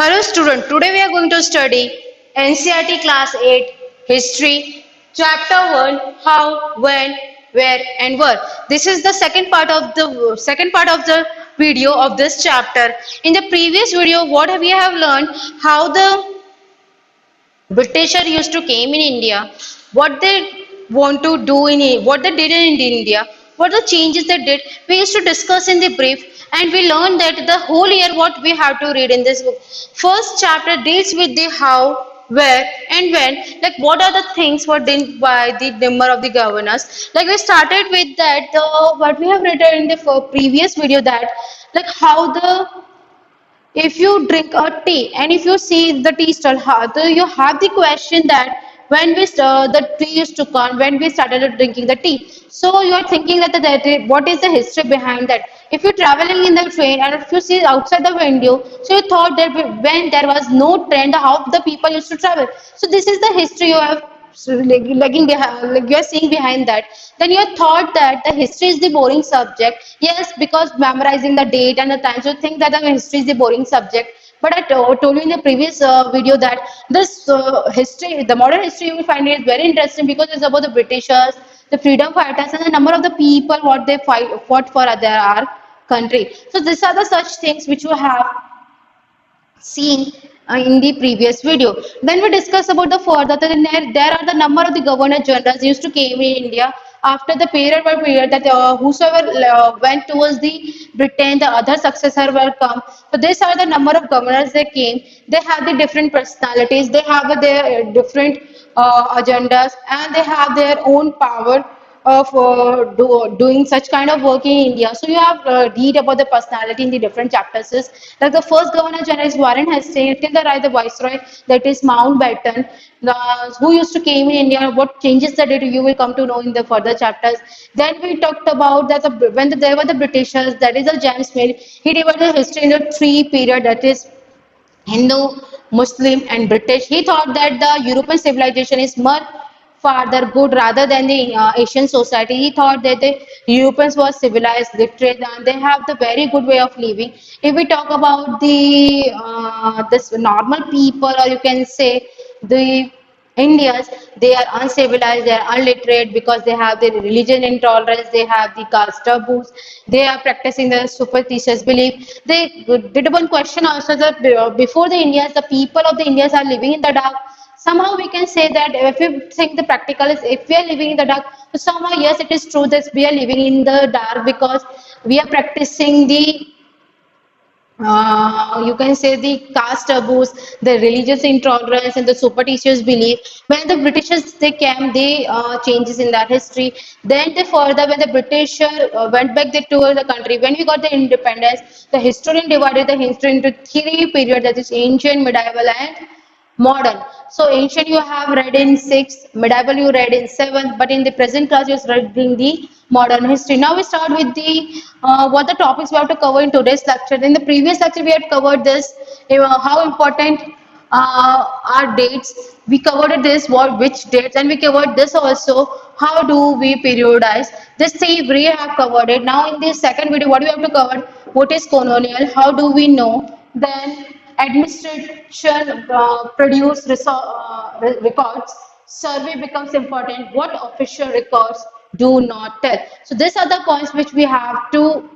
Hello student, today we are going to study NCERT class 8 history chapter 1 how, when, where and where. This is the second part of the video of this chapter. In the previous video what we have learned how the Britisher used to came in India, what they want to do what they did in India, what the changes they did. We used to discuss in the brief, and we learned that the whole year what we have to read in this book. First chapter deals with the how, where, and when. Like what are the things were done by the number of the governors. Like we started with that. What we have written in the previous video that like how the if you drink a tea and if you see the tea stall, you have the question that when the tea used to come, when we started drinking the tea. So you are thinking what is the history behind that? If you're traveling in the train and if you see outside the window, so you thought that when there was no trend, how the people used to travel. So this is the history you have lagging behind, like you're seeing behind that. Then you thought that the history is the boring subject. Yes, because memorizing the date and the time, so you think that the history is the boring subject. But I told you in the previous video that this history, the modern history, you will find it very interesting because it's about the Britishers, the freedom fighters, and the number of the people what they fought for our country. So these are the such things which you have seen in the previous video. Then we discuss about the further there are the number of the governor generals used to came in India after the period by period that whosoever went towards the Britain, the other successor will come. So these are the number of governors they came. They have the different personalities. They have their different agendas and they have their own power of doing such kind of work in India. So you have read about the personality in the different chapters. Like the first Governor General is Warren Hastings, till the right the Viceroy that is Mountbatten, who used to came in India, what changes that did you will come to know in the further chapters. Then we talked about that there were the Britishers, that is the James Mill. He divided the history into three period, that is Hindu, Muslim, and British. He thought that the European civilization is much farther good rather than the Asian society. He thought that the Europeans were civilized, literate, and they have the very good way of living. If we talk about the this normal people, or you can say the Indians, they are uncivilized, they are illiterate because they have the religion intolerance, they have the caste taboos, they are practicing the superstitious belief. They did one question also that before the Indians, the people of the Indians are living in the dark. Somehow we can say that if we think the practical is if we are living in the dark, so somehow yes, it is true that we are living in the dark because we are practicing the you can say the caste taboos, the religious intolerance, and the superstitious belief. When the Britishers they came, they changes in that history. Then they further when the British went back they tour the country. When we got the independence, the historian divided the history into three periods, that is ancient, medieval, and modern. So ancient you have read in 6th, medieval you read in 7th, but in the present class you're reading the modern history. Now we start with the what the topics we have to cover in today's lecture. In the previous lecture we had covered this, how important are dates. We covered this, what which dates, and we covered this also. How do we periodize? This thing we have covered it. Now in this second video, what we have to cover? What is colonial? How do we know? Then administration produce records, survey becomes important, what official records do not tell. So these are the points which we have to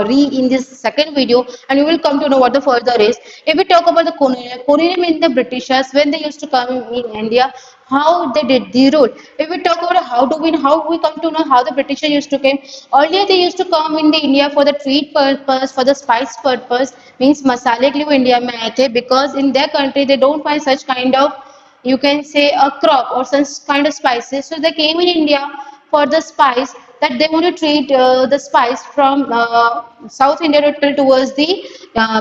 read in this second video, and you will come to know what the further is. If we talk about the colonial means the Britishers when they used to come in India, how they did the rule. If we talk about how we come to know how the Britishers used to come. Earlier they used to come in the India for the trade purpose, for the spice purpose, means masale ke liye India mein aaye the, because in their country they don't find such kind of, you can say, a crop or some kind of spices. So they came in India for the spice, that they want to trade the spice from South India towards the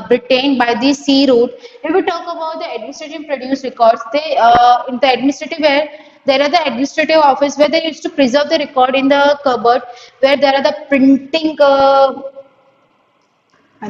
Britain by the sea route. If we talk about the administrative produce records, they in the administrative where there are the administrative office where they used to preserve the record in the cupboard, where there are the printing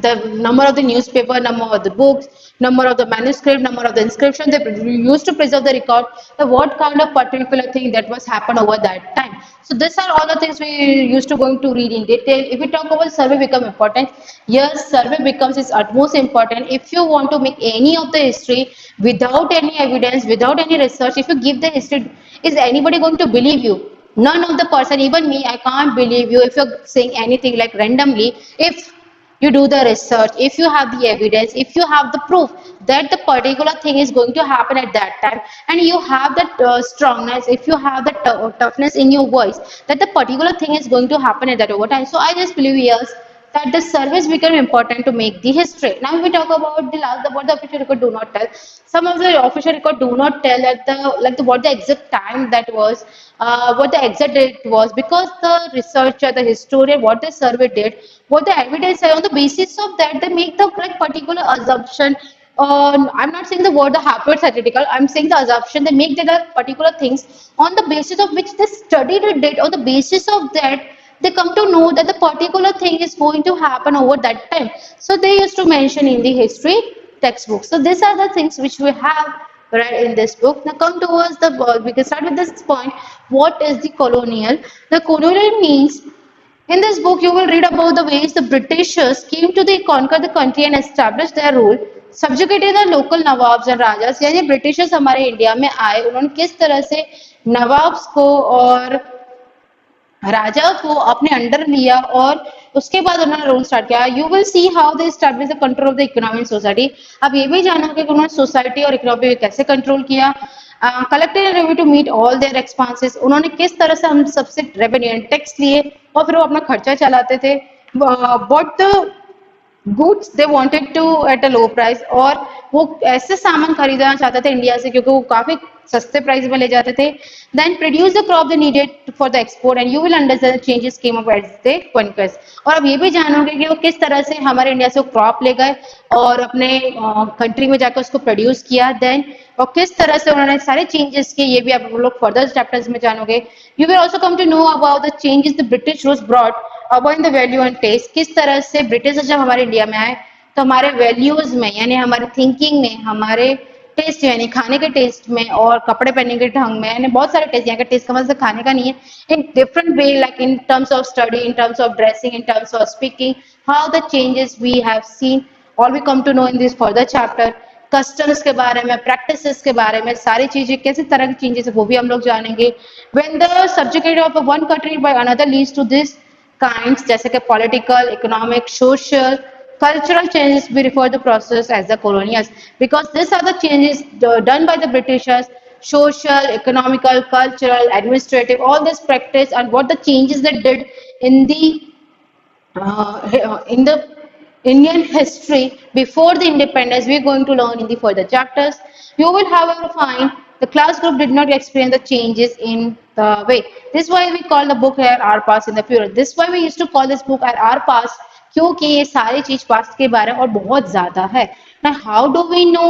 the number of the newspaper, number of the books, number of the manuscript, number of the inscription. They used to preserve the record, the what kind of particular thing that was happened over that time. So these are all the things we used to going to read in detail. If we talk about survey become important, yes, survey becomes its utmost important. If you want to make any of the history without any evidence, without any research, if you give the history, is anybody going to believe you? None of the person, even me, I can't believe you if you're saying anything like randomly. If you do the research, if you have the evidence, if you have the proof that the particular thing is going to happen at that time, and you have that strongness, if you have the toughness in your voice that the particular thing is going to happen at that over time. So I just believe, yes, that the service become important to make the history. Now we talk about the last, what the official record do not tell. Some of the official record do not tell that the what the exact time that was, what the exact date was, because the researcher, the historian, what the survey did, what the evidence are, on the basis of that they make the like particular assumption. I'm not saying the word the hypothetical. I'm saying the assumption. They make that are particular things on the basis of which they studied it. On the basis of that, they come to know that the particular thing is going to happen over that time. So they used to mention in the history textbook. So these are the things which we have read in this book. Now come towards the we can start with this point. What is the colonial? The colonial means, in this book, you will read about the ways the Britishers came to conquer the country and establish their rule, subjugating the local nawabs and rajas. यानी Britishers हमारे India में आए, उन्होंने किस तरह से nawabs को और राजा को अपने अंडर लिया और उसके बाद उन्होंने रूल स्टार्ट किया. You will see how they establish the control of the economy and society. अब ये भी जानोगे कि उन्होंने सोसाइटी और इकोनॉमी कैसे कंट्रोल किया. Collected revenue to meet all their expenses. उन्होंने किस तरह से हम सबसे रेवेन्यू एंड टैक्स लिए और फिर वो अपना खर्चा चलाते थे. But goods they wanted to at a low price. और वो ऐसे सामान खरीदना चाहते थे इंडिया से क्योंकि वो काफी सस्ते प्राइस में ले जाते थे. Then produce the crop they needed for the export and you will understand changes came up at the conquest. और अब ये भी जानोगे कि वो किस तरह से हमारे इंडिया से वो क्रॉप ले गए और अपने कंट्री में जाकर उसको प्रोड्यूस किया. देन और किस तरह से उन्होंने सारे चेंजेस किए, ये भी आप लोग फर्दर चैप्टर्स में जानोगे. You will also come to know about the changes the British rules brought about the value and taste. किस तरह से ब्रिटिश जब हमारे इंडिया में आए तो हमारे वैल्यूज में, यानी हमारे थिंकिंग में, हमारे टेस्ट यानी खाने के टेस्ट में और कपड़े पहनने के ढंग में, यानी बहुत सारे टेस्ट. यहाँ का टेस्ट का मतलब खाने का नहीं है, in different way, like in terms of study, in terms of dressing, in terms of speaking, how the changes we have seen, all we come to know in this further chapter. Customs के बारे में, practices के बारे में, सारी चीजें कैसे तरह की चेंजेस है वो भी हम लोग जानेंगे. When the subject of one country by another leads to this kinds, जैसे कि political, economic, social, cultural changes, we refer the process as the colonials, because these are the changes done by the Britishers: social, economical, cultural, administrative, all this practice, and what the changes they did in the Indian history before the independence. We are going to learn in the further chapters. You will however find the class group did not experience the changes in the way. This is why we call the book here our past in the future. This is why we used to call this book our past, क्योंकि ये सारी चीज past के बारे में और बहुत ज्यादा है. Now how do we know?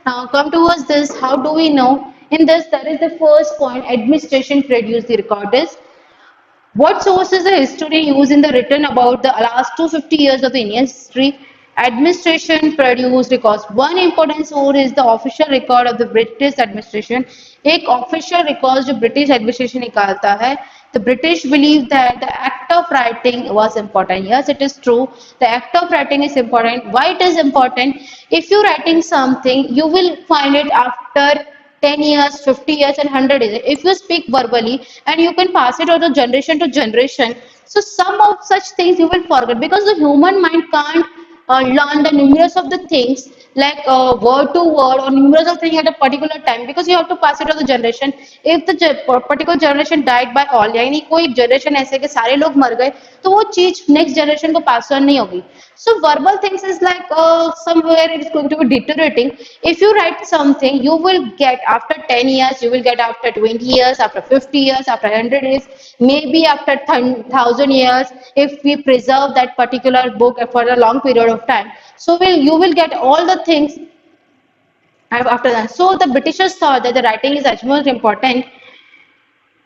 Now come towards this. How do we know? In this, that is the first point. Administration produced the record is. What sources the historian use in the written about the last 250 years of the Indian history? Administration produced records. One important source is the official record of the British administration. एक official record जो British administration निकालता है. The British believe that the act of writing was important. Yes, it is true. The act of writing is important. Why it is important? If you writing something, you will find it after 10 years, 50 years and 100 years. If you speak verbally and you can pass it on to generation, so some of such things you will forget, because the human mind can't learn the numerous of the things like word to word or numerous of things at a particular time, because you have to pass it to the generation. If the particular generation died by all, यानी कोई generation ऐसे कि सारे लोग मर गए, तो वो चीज next generation को pass on नहीं होगी. So verbal things is like somewhere it is going to be deteriorating. If you write something, you will get after 10 years, you will get after 20 years, after 50 years, after 100 years, maybe after 1,000 years, if we preserve that particular book for a long period of time. So you will get all the things after that. So the Britishers thought that the writing is as much important.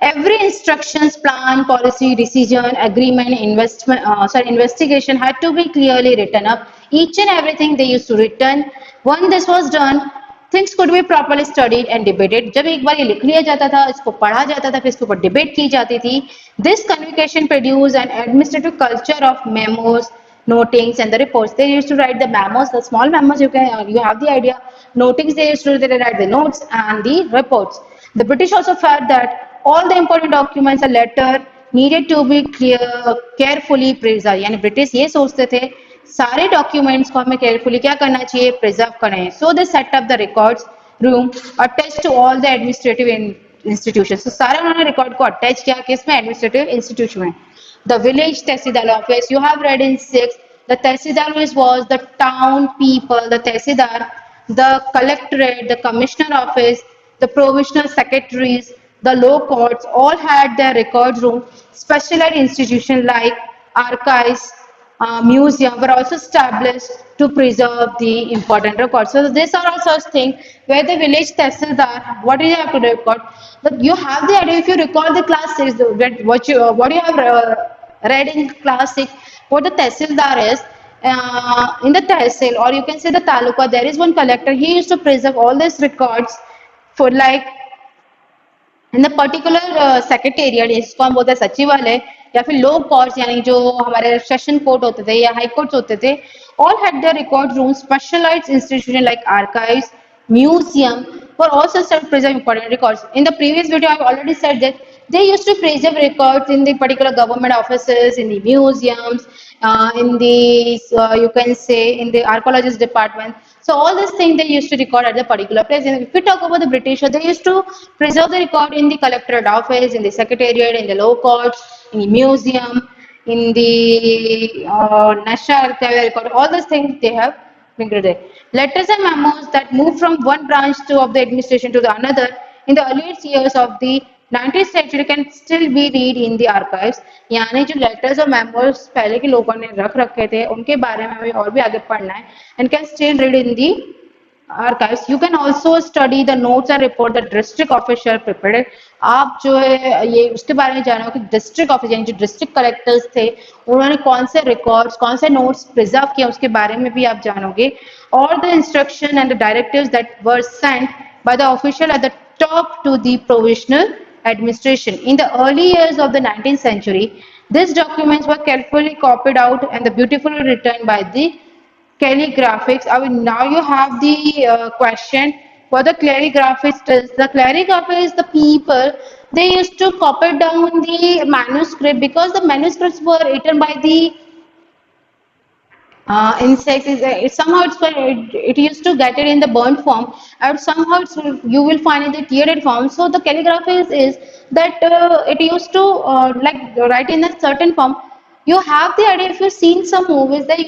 Every instructions, plan, policy, decision, agreement, investigation had to be clearly written up. Each and everything they used to return. When this was done, things could be properly studied and debated. जब एक बार ये लिख लिया जाता था, इसको पढ़ा जाता था, फिर इसके ऊपर डिबेट की जाती थी. This convocation produced an administrative culture of memos, notings, and the reports. They used to write the memos, the small memos. You have the idea. Notings they used to write the notes and the reports. The British also felt that all the important documents, a letter, needed to be carefully preserved. यानी British ये सोचते थे सारे documents को हमें carefully क्या करना चाहिए, प्रिजर्व करें. So they set up the records room attach to all the administrative institution. तो सारे उन्होंने रिकॉर्ड को अटैच किया किसमें, एडमिनिस्ट्रेटिव इंस्टीट्यूशन में. The village tahsildar office you have read in 6. The tahsildar was the town people, the tehsildar, the collectorate, the commissioner office, the provincial secretaries, the law courts all had their records room. Specialized institutions like archives, museum were also established to preserve the important records. So these are all such things where the village tehsildar, what do you have to record? But you have the idea if you recall the class 6, what you have read in class 6, what the tehsildar is. In the tehsil, or you can say the taluka, there is one collector. He used to preserve all these records for like in the particular secretariat, इसको हम बोलते हैं सचिवालय या फिर लो courts, यानी जो हमारे सेशन कोर्ट होते थे या हाई कोर्ट्स होते थे, all had their record room. Specialized institution like archives, museum for also self preserve important records. In the previous video I have already said that they used to preserve records in the particular government offices, in the museums, in the you can say in the archaeologist department. So all these things they used to record at the particular place. And if we talk about the British, they used to preserve the record in the collectorate office, in the secretariat, in the law courts, in the museum, in the national archive record. All these things they have included. Letters and memos that moved from one branch of the administration to the another in the earliest years of the 19th century can still be read in the archives. यानी जो letters और memos पहले के लोगों ने रख रखे थे उनके बारे में हमें और भी आगे पढ़ना है, and can still read in the archives. You can also study the notes and report the district official prepared. आप जो है ये उसके बारे में जानो कि डिस्ट्रिक्ट ऑफिस यानी जो डिस्ट्रिक्ट कलेक्टर्स थे उन्होंने कौन से रिकॉर्ड्स, कौन से नोट्स प्रिजर्व किया, उसके बारे में भी आप जानोगे. और the instruction and the directives that were sent by the official at the top to the provincial administration. In the early years of the 19th century, these documents were carefully copied out and beautifully written by the calligraphics. I mean, now you have the question what the calligraphist is. The calligrapher is the people, they used to copy down the manuscript because the manuscripts were written by the insects. Somehow it used to get it in the burnt form, and somehow you will find in the teared form. So the calligraphy is that it used to like write in a certain form. You have the idea if you've seen some movies, they're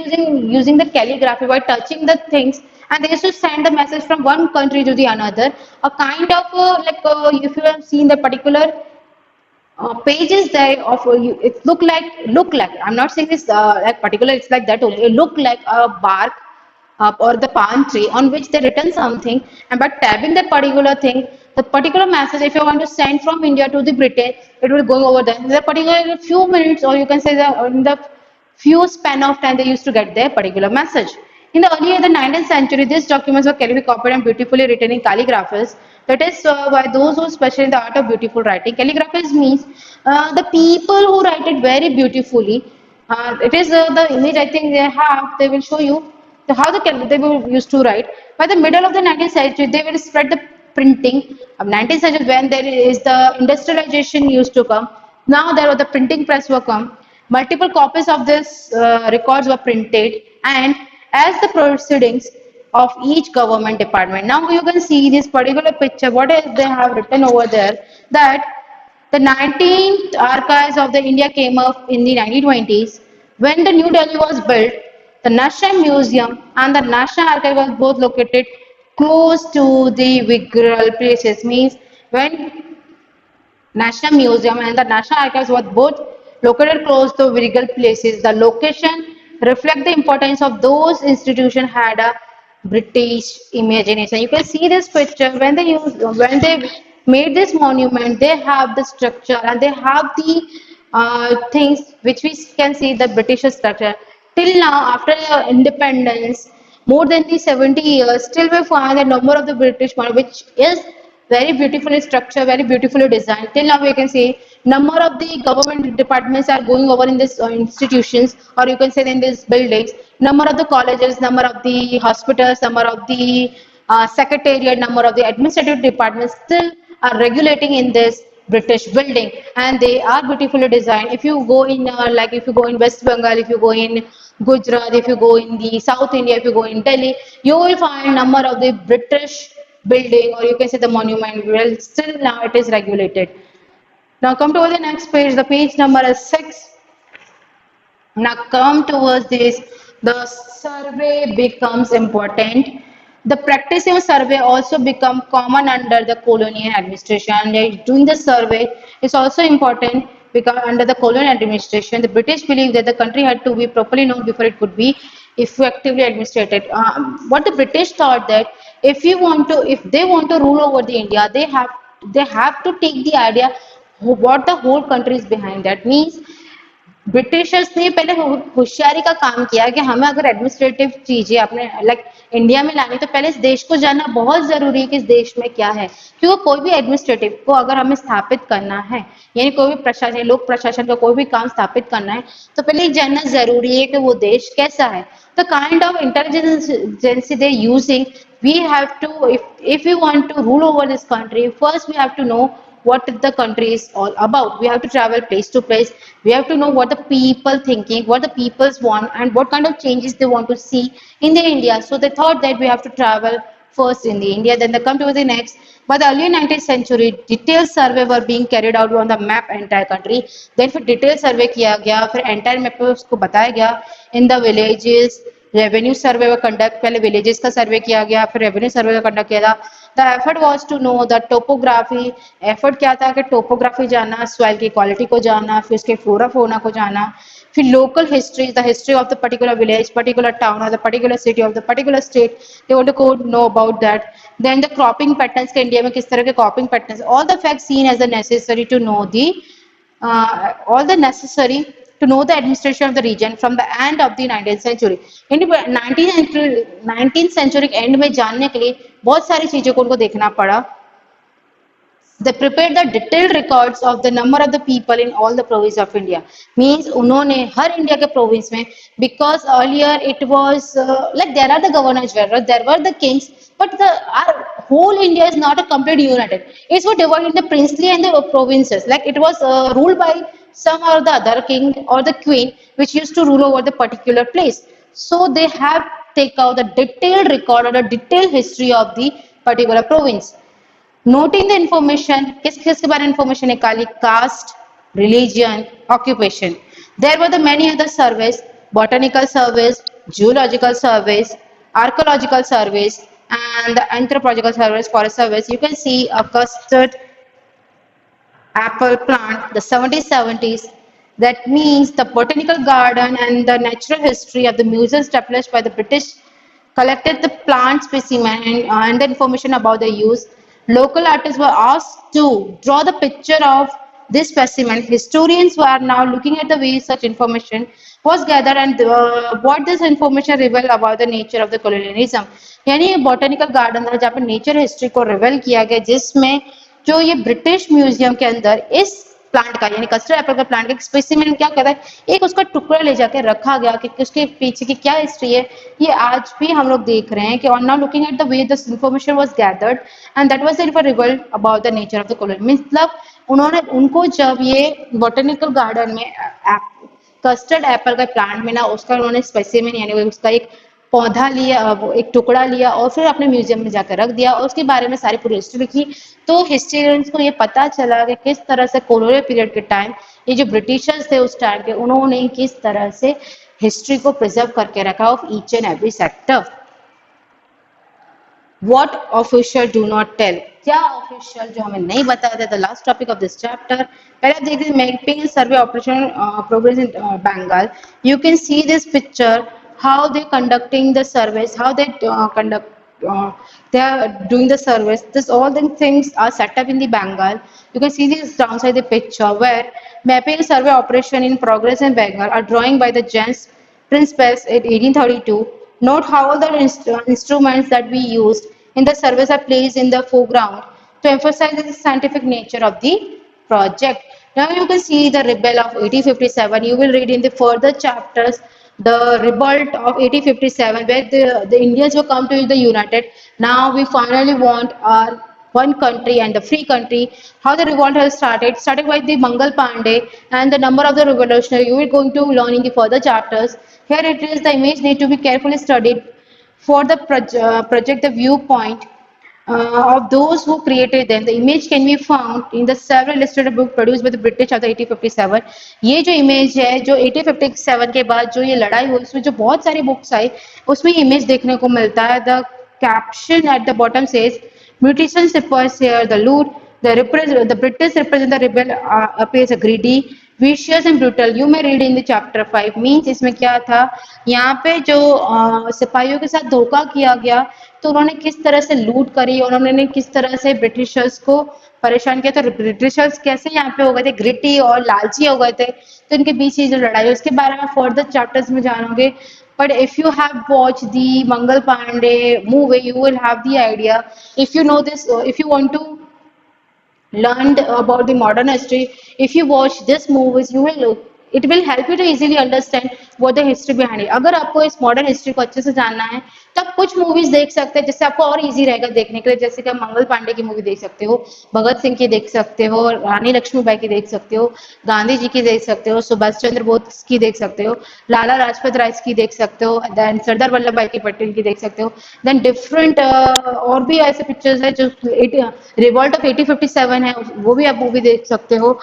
using the calligraphy by touching the things, and they used to send the message from one country to the another. A kind of if you have seen the particular pages there of you, it look like I'm not saying this like particular, it's like that only. It look like a bark or the palm tree on which they written something, and by tapping that particular thing, the particular message if you want to send from India to the Britain, it will go over there in the particular few minutes, or you can say that in the few span of time they used to get their particular message. In the early the 19th century, these documents were carefully copied and beautifully written in calligraphies. That is by those who specialize in the art of beautiful writing. Calligraphies means the people who write it very beautifully. It is the image I think they have. They will show you how they will used to write. By the middle of the 19th century, they will spread the printing. Of 19th century, when there is the industrialization used to come, now there was the printing press will come. Multiple copies of this records were printed, and as the proceedings of each government department. Now you can see this particular picture, what is they have written over there, that the 19th archives of the India came up in the 1920s. When the New Delhi was built, the National Museum and the National Archive was both located close to the viral places. Means when National Museum and the National Archives were both located close to viral places, the location reflect the importance of those institutions had a British imagination. You can see this picture when they made this monument, they have the structure and they have the things which we can see the British structure. till now, after independence, more than the 70 years, still we find the number of the British monarch, which is very beautifully structured, very beautifully designed. Till now, we can see number of the government departments are going over in these institutions, or you can say in these buildings. Number of the colleges, number of the hospitals, number of the secretariat, number of the administrative departments still are regulating in this British building, and they are beautifully designed. If you go in, like if you go in West Bengal, if you go in Gujarat, if you go in the South India, if you go in Delhi, you will find number of the British building, or you can say the monument. Well, still now it is regulated. Now come to the next page. The page number is 6. Now come towards this, the survey becomes important. The practice of survey also become common under the colonial administration. Like doing the survey is also important because under the colonial administration, the British believed that the country had to be properly known before it could be effectively administrated. What the British thought that if they want to rule over the India, they have to take the idea what the whole country is behind. That means Britishers ने पहले होशियारी का काम किया कि हमें अगर administrative चीजें अपने लाइक इंडिया में लानी तो पहले इस देश को जानना बहुत जरूरी है कि इस देश में क्या है, क्योंकि कोई भी एडमिनिस्ट्रेटिव को अगर हमें स्थापित करना है, यानी कोई भी प्रशासन, लोक प्रशासन का कोई भी काम स्थापित करना है, तो पहले ये जानना जरूरी है कि वो देश कैसा है. The kind of intelligence they using, we have to, if we want to rule over this country, first we have to know what the country is all about. We have to travel place to place. We have to know what the people thinking, what the peoples want, and what kind of changes they want to see in the India. So they thought that we have to travel first in the India, then they come to the next. By the early 19th century, detailed survey were being carried out on the map entire country. Then फिर detailed survey किया गया, फिर entire map पे उसको बताया गया in the villages. Revenue सर्वे व conduct, पहले विलेजेस का सर्वे किया गया, फिर रेवेन्यू सर्वे का कंडक्ट किया था. The effort was to know the topography. Effort क्या था कि टोपोग्राफी जानना, सॉइल की क्वालिटी को जानना, फिर उसके फ्लोरा फौना को जानना, फिर local history, the history of the particular village, particular town और the particular city of the particular state, they want to know about that. Then the cropping patterns के इंडिया में किस तरह के cropping patterns, all the facts seen as the necessary to know the all the necessary to know the administration of the region from the end of the 19th century. 19th century के end में जानने के लिए बहुत सारी चीजों को उनको देखना पड़ा. They prepared the detailed records of the number of the people in all the provinces of India. Means उन्होंने हर इंडिया के province में, because earlier it was like there are the governors, there were the kings, but our whole India is not a complete united. It's what divided into princely and the provinces. Like it was ruled by some or the other king or the queen, which used to rule over the particular place. So they have take out the detailed record or the detailed history of the particular province. Noting the information, किस किस के बारे में information निकाली, caste, religion, occupation. There were the many other surveys, botanical surveys, geological surveys, archaeological surveys, and the anthropological surveys, forest surveys. You can see a custard apple plant, the 1770s. That means the botanical garden and the natural history of the museum established by the British collected the plant specimen and the information about the use. Local artists were asked to draw the picture of this specimen. Historians were now looking at the way such information was gathered and what this information revealed about the nature of the colonialism. यानी ये botanical garden था जहाँ पे nature history को reveal किया गया, जिसमें जो ये ब्रिटिश म्यूजियम के अंदर इस प्लांट का यानी कस्टर्ड एप्पल का प्लांट का स्पेसिमेन क्या कहता है, एक उसका टुकड़ा ले जाके रखा गया कि उसके पीछे की क्या हिस्ट्री है, ये आज भी हम लोग देख रहे हैं कि on now looking at the way this information was gathered and that was revealed about the nature of the colony. मतलब उन्होंने उनको जब ये बॉटनिकल गार्डन में कस्टर्ड एप्पल का प्लांट मिला, उसका उन्होंने स्पेसिमेन यानी उसका एक पौधा लिया, एक टुकड़ा लिया और फिर अपने म्यूजियम में जाकर रख दिया और उसके बारे में सारी पूरी हिस्ट्री लिखी. तो हिस्टोरियंस को ये पता चला कि किस तरह से कोलोनियल पीरियड के टाइम ये जो ब्रिटिशर्स थे उस टाइम के, उन्होंने किस तरह से हिस्ट्री को प्रिजर्व करके रखा of each and every sector. What official do not tell, क्या ऑफिशियल जो हमें नहीं बताते. The last topic of this chapter, पहले आप देखिए mapping survey operation progress in Bengal. You can see this picture, how they conducting the surveys, how they they are doing the surveys. This all the things are set up in the Bengal. You can see this downside the picture where mapping survey operation in progress in Bengal are drawing by the gents Prince Bess in 1832. Note how all the instruments that we used in the service are placed in the foreground to emphasize the scientific nature of the project. Now you can see the rebel of 1857. You will read in the further chapters the revolt of 1857 where the Indians will come to the United. Now we finally want our one country and the free country. How the revolt has started by the Mangal Pandey and the number of the revolutionary. You are going to learn in the further chapters. Here it is the image need to be carefully studied for the project the viewpoint of those who created them. The image can be found in the several illustrated book produced by the British of the 1857. ये जो image है जो 1857 के बाद जो ये लड़ाई हुई उसमें जो बहुत सारी बुक्स आई उसमें इमेज देखने को मिलता है. The caption at the bottom says mutations appears here the loot the British represent the rebel appears a greedy vicious and brutal. You may read in the chapter 5 means इसमें क्या था यहाँ पे जो सिपाहियों के साथ धोखा किया गया तो उन्होंने किस तरह से लूट करी और उन्होंने किस तरह से ब्रिटिशर्स को परेशान किया. तो ब्रिटिशर्स कैसे यहाँ पे हो गए थे ग्रिटी और लालची हो गए थे तो इनके बीच ये जो लड़ाई है उसके बारे में फर्दर चैप्टर्स में जानोगे. But if you have watched the Mangal Pandey movie, you will have the idea. If you know this, if you want to learn about the modern history, if you watch this movies, you will it will help you to easily understand what the history behind it. अगर आपको इस modern history को अच्छे से जानना है तब कुछ मूवीज देख सकते हैं जिससे आपको और इजी रहेगा देखने के लिए. जैसे कि मंगल पांडे की मूवी देख सकते हो, भगत सिंह की देख सकते हो, रानी लक्ष्मीबाई की देख सकते हो, गांधी जी की देख सकते हो, सुभाष चंद्र बोस की देख सकते हो, लाला लाजपत राय की देख सकते हो, देन सरदार वल्लभ भाई की पटेल की देख सकते हो. देन डिफरेंट और भी ऐसे पिक्चर्स है जो रिवॉल्ट ऑफ 1857 है वो भी आप मूवी देख सकते हो.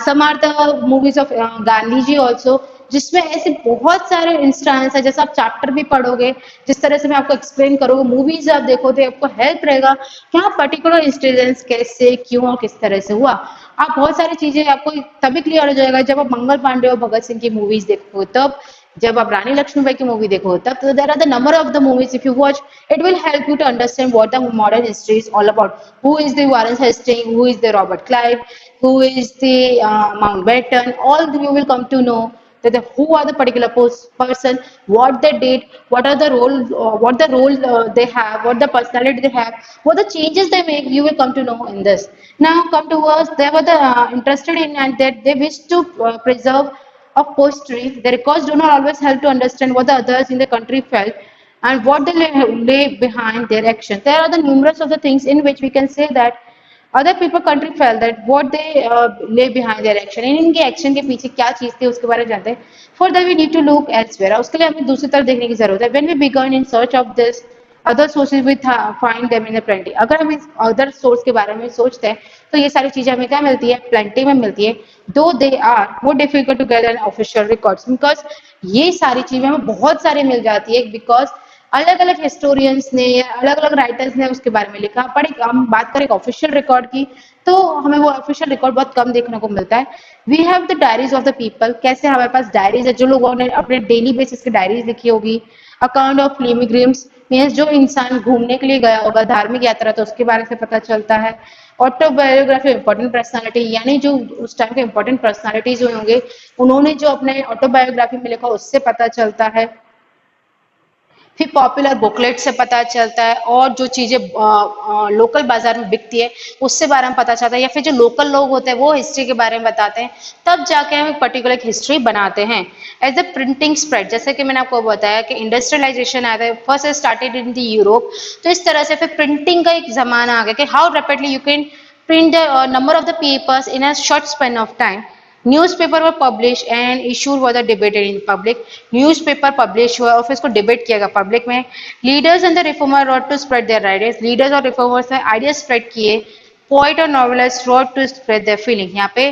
Some are the movies of Gandhi ji also जिसमें ऐसे बहुत सारे इंस्टांस है. जैसे आप चैप्टर भी पढ़ोगे जिस तरह से मैं आपको एक्सप्लेन करूंगा मूवीज आप देखो तो आपको हेल्प रहेगा कि हाँ पर्टिकुलर इंसिडेंट्स कैसे क्यों और किस तरह से हुआ. आप बहुत सारी चीजें आपको तभी क्लियर हो जाएगा जब आप मंगल पांडे और भगत सिंह की मूवीज देखो तब. जब आप रानी लक्ष्मीबाई की मूवी देखो तब. तो there are the number of the movies if you watch it will help you to understand what the modern history is all about. Who is the Warren Hasting, who is the Robert Clive, who is the Mountbatten, all you will come to know that who are the particular person, what they did, what are the role they have, what the personality they have, what the changes they make. You will come to know in this. Now come to us. They were interested in and that they wish to preserve a poetry. The records do not always help to understand what the others in the country felt and what they lay behind their actions. There are the numerous of the things in which we can say that other people country felt that what they lay behind their action. इनके action के पीछे क्या चीज थी उसके बारे में जानते हैं. For that we need to look elsewhere. उसके लिए हमें दूसरी तरफ देखने की जरूरत है. When we began in search of this other sources we find them in the plenty. अगर हम इस other source के बारे में सोचते हैं तो ये सारी चीजें हमें क्या मिलती है plenty में मिलती है. Though they are more difficult to get an official records because ये सारी चीजें हमें बहुत सारी मिल जाती है because अलग अलग हिस्टोरियंस ने या अलग अलग राइटर्स ने उसके बारे में लिखा. पर हम बात करें ऑफिशियल रिकॉर्ड की तो हमें वो ऑफिशियल रिकॉर्ड बहुत कम देखने को मिलता है. We have the diaries of the people. कैसे हमारे पास डायरीज है जो लोगों ने अपने डेली बेसिस की डायरीज लिखी होगी. अकाउंट ऑफ पिलग्रिम्स मीन्स जो इंसान घूमने के लिए गया होगा धार्मिक यात्रा तो उसके बारे से पता चलता है. ऑटोबायोग्राफी इंपॉर्टेंट पर्सनालिटी यानी जो उस टाइम के इंपॉर्टेंट पर्सनालिटीज होंगे उन्होंने जो अपने ऑटोबायोग्राफी में लिखा उससे पता चलता है. फिर पॉपुलर बुकलेट से पता चलता है और जो चीजें लोकल बाजार में बिकती है उससे बारे में पता चलता है या फिर जो लोकल लोग होते हैं वो हिस्ट्री के बारे में बताते हैं तब जाके हम एक पर्टिकुलर हिस्ट्री बनाते हैं. एज ए प्रिंटिंग स्प्रेड जैसे कि मैंने आपको बताया कि इंडस्ट्रियलाइजेशन आया था first started in the Europe तो इस तरह से फिर प्रिंटिंग का एक जमाना आ गया कि how rapidly you can print the number of the papers in a short span of time. Newspaper were published and issued were debated in public. Newspaper published हुआ और फिर इसको डिबेट किया गया पब्लिक में. Leaders and the reformer wrote to spread their ideas. Leaders और reformers ने ideas spread किए. Poet और novelist wrote to spread their feeling. यहाँ पे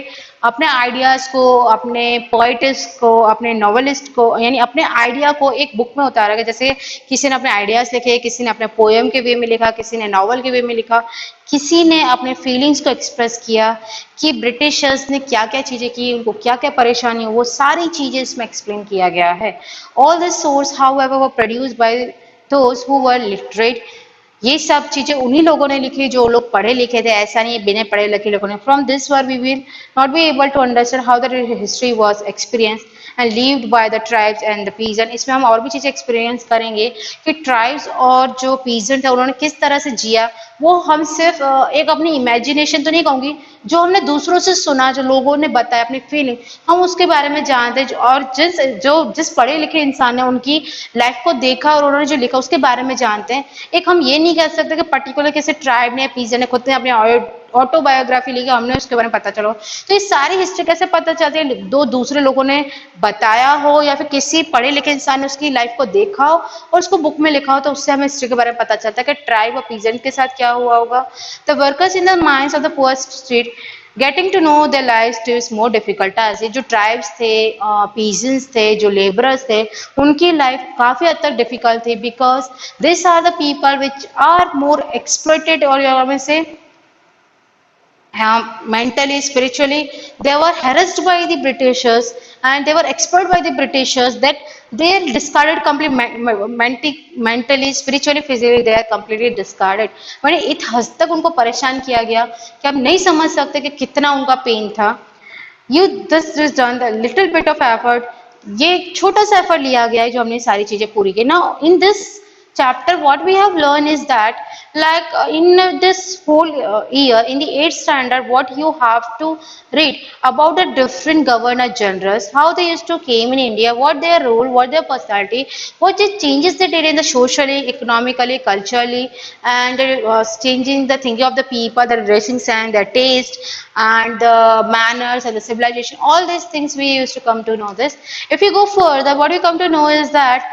अपने आइडियाज को अपने पोइटिस्ट को अपने नॉवलिस्ट को यानी अपने आइडिया को एक बुक में उतारा गया. जैसे किसी ने अपने आइडियाज लिखे, किसी ने अपने पोएम के वे में लिखा, किसी ने नॉवल के वे में लिखा, किसी ने अपने फीलिंग्स को एक्सप्रेस किया कि ब्रिटिशर्स ने क्या क्या चीजें की, उनको क्या क्या परेशानी हो, वो सारी चीजें इसमें एक्सप्लेन किया गया है. All this source however were produced by those who were literate ये सब चीजें उन्हीं लोगों ने लिखी जो लोग पढ़े लिखे थे, ऐसा नहीं है बिना पढ़े लिखे लोगों ने. From this work we will not be able to understand how the history was experience and lived by the tribes and the pigeon. इसमें हम और भी चीजें एक्सपीरियंस करेंगे कि ट्राइब्स और जो पीजन था उन्होंने किस तरह से जिया. वो हम सिर्फ एक अपनी इमेजिनेशन तो नहीं कहूंगी, जो हमने दूसरों से सुना, जो लोगों ने बताया अपनी फीलिंग, हम उसके बारे में जानते हैं. और जिस पढ़े लिखे इंसान ने उनकी लाइफ को देखा और उन्होंने जो लिखा उसके बारे में जानते हैं. एक हम ये नहीं कह सकते कि पर्टिकुलर किसी ट्राइब ने, पीजन ने खुद ने अपनी ऑटोबायोग्राफी लिखी, हमने उसके बारे में पता चलो. तो ये सारी हिस्ट्री कैसे पता चलती है? दो दूसरे लोगों ने बताया हो या फिर किसी पढ़े लिखे इंसान ने उसकी लाइफ को देखा हो और उसको बुक में लिखा हो, तो उससे हमें हिस्ट्री के बारे में पता चलता है कि ट्राइब और पीजन के साथ क्या हुआ होगा. The workers in the mines of the poor street getting to know their life is more difficult. ये जो ट्राइब्स थे, पीजन्स थे, जो लेबरर्स थे, उनकी लाइफ काफी हद तक डिफिकल्ट थी because this are the people which are more exploited और में से mentally, spiritually, they were harassed by the Britishers and they were exploited by the Britishers, that they are discarded completely, mentally, spiritually, physically, they are completely discarded. मैंने इत हद तक उनको परेशान किया गया कि आप नहीं समझ सकते कि कितना उनका पेन था. You this done the little bit of effort. ये एक छोटा सा एफर्ट लिया गया है जो हमने सारी चीजें पूरी की. Now in this chapter what we have learned is that like in this whole year in the 8th standard what you have to read about the different governor generals, how they used to came in India, what their role, what their personality, what the changes they did in the socially, economically, culturally, and changing the thinking of the people, the dressing sense, their taste, and the manners and the civilization. All these things we used to come to know this. If you go further, what we come to know is that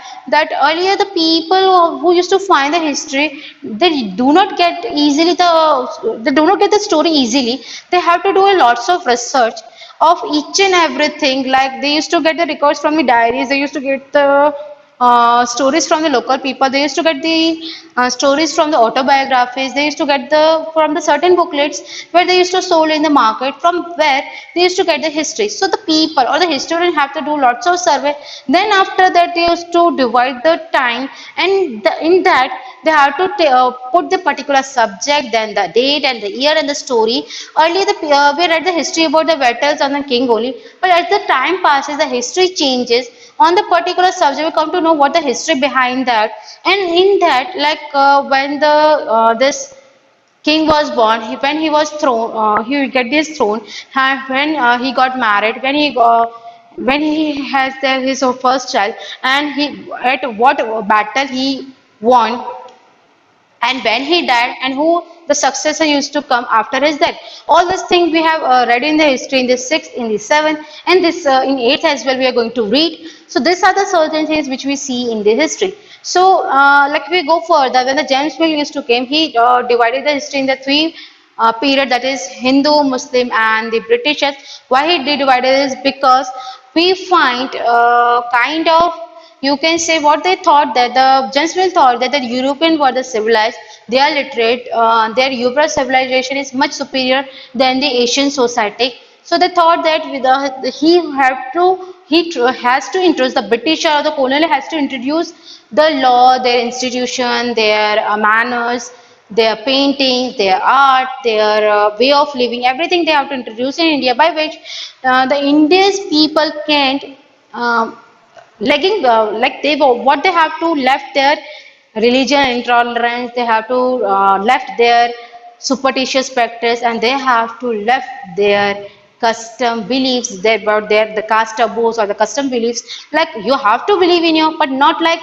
earlier the people who used to find the history, they do not get easily they do not get the story easily. They have to do a lots of research of each and everything. Like they used to get the records from the diaries, they used to get the stories from the local people, they used to get the stories from the autobiographies, they used to get the from the certain booklets where they used to sold in the market, from where they used to get the history. So the people or the historian have to do lots of survey. Then after that they used to divide the time, and in that they have to put the particular subject, then the date and the year and the story. Earlier we read the history about the battles and the king only, but as the time passes the history changes. On the particular subject we come to know what the history behind that, and in that like when the this king was born, when he was thrown, he get this throne, and when he got married, when he has his first child, and he at what battle he won, and when he died, and who the successor used to come after his death. All these things we have read in the history in the 6th, in the 7th, and this in 8th as well we are going to read. So these are the certain things which we see in the history. So like we go further, when the James Mill used to came, he divided the history in the three period, that is Hindu, Muslim, and the Britishers. Why he did divide it is because we find kind of, you can say what they thought, that the James Mill thought that the European were the civilized, they are literate, their European civilization is much superior than the Asian society. So they thought that with he has to introduce, the British or the colonial has to introduce the law, their institution, their manners, their paintings, their art, their way of living, everything they have to introduce in India, by which the India's people can't like they what they have to left their religion intolerance, they have to left their superstitious practice, and they have to left their custom beliefs, their about their the caste taboos or the custom beliefs. Like you have to believe in your, but not like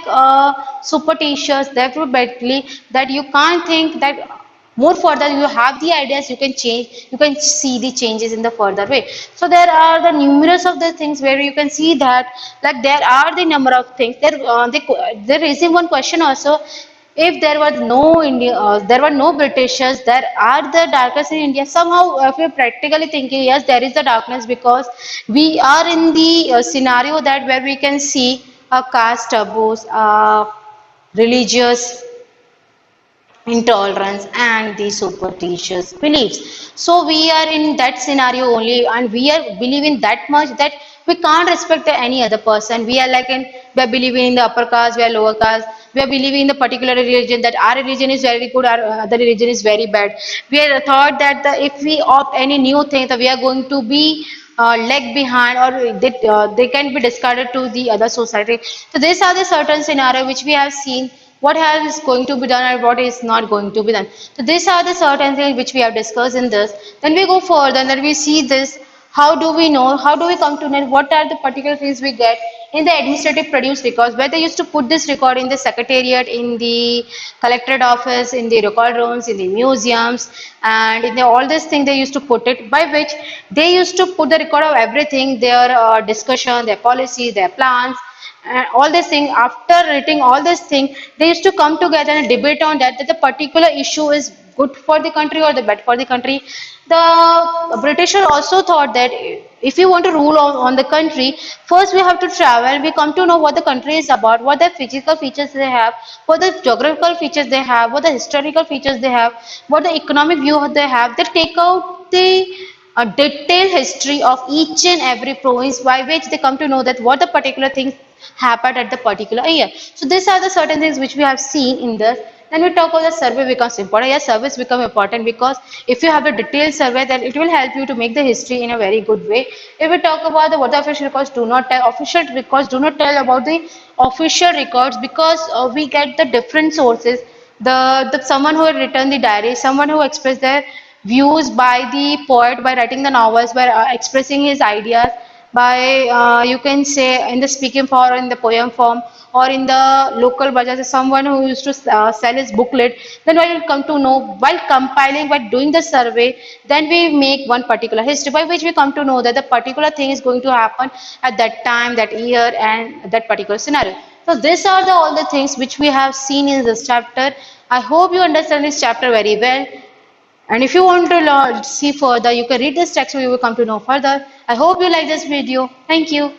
superstitious, therefore badly that you can't think that more further you have the ideas, you can change, you can see the changes in the further way. So there are the numerous of the things where you can see that like there are the number of things there. They're raising one question also, if there was no India, there were no Britishers, there are the darkness in India. Somehow, if you're practically thinking, yes, there is the darkness because we are in the scenario that where we can see a caste taboos, religious intolerance, and the superstitious beliefs. So we are in that scenario only, and we are believing that much that we can't respect any other person. We are like we are believing in the upper caste, we are lower caste. We are believing in the particular religion, that our religion is very good, our other religion is very bad. We are thought that if we opt any new thing, that we are going to be leg behind, or they can be discarded to the other society. So these are the certain scenario which we have seen, what is going to be done and what is not going to be done. So these are the certain things which we have discussed in this. Then we go further and then we see this, how do we know, how do we come to know what are the particular things we get in the administrative produced records, where they used to put this record in the secretariat, in the collectorate office, in the record rooms, in the museums, and in the, all these things they used to put it, by which they used to put the record of everything, their discussion, their policy, their plans, and all these things. After writing all these things, they used to come together and debate on that the particular issue is good for the country or the bad for the country. The British also thought that if you want to rule on the country, first we have to travel, we come to know what the country is about, what the physical features they have, what the geographical features they have, what the historical features they have, what the economic view they have. They take out the a detailed history of each and every province, by which they come to know that what the particular things happened at the particular year. So these are the certain things which we have seen in this. Then we talk about the survey becomes important. Yes, surveys become important because if you have a detailed survey, then it will help you to make the history in a very good way. If we talk about the what the official records do not tell, official records do not tell about the official records, because we get the different sources. The someone who had written the diary, someone who expressed their views, by the poet by writing the novels, by expressing his ideas, by you can say in the speaking form or in the poem form, or in the local bazaar, someone who used to sell his booklet. Then when we come to know, while compiling, while doing the survey, then we make one particular history, by which we come to know that the particular thing is going to happen at that time, that year, and that particular scenario. So these are all the things which we have seen in this chapter. I hope you understand this chapter very well. And if you want to see further, you can read this text, we will come to know further. I hope you like this video. Thank you.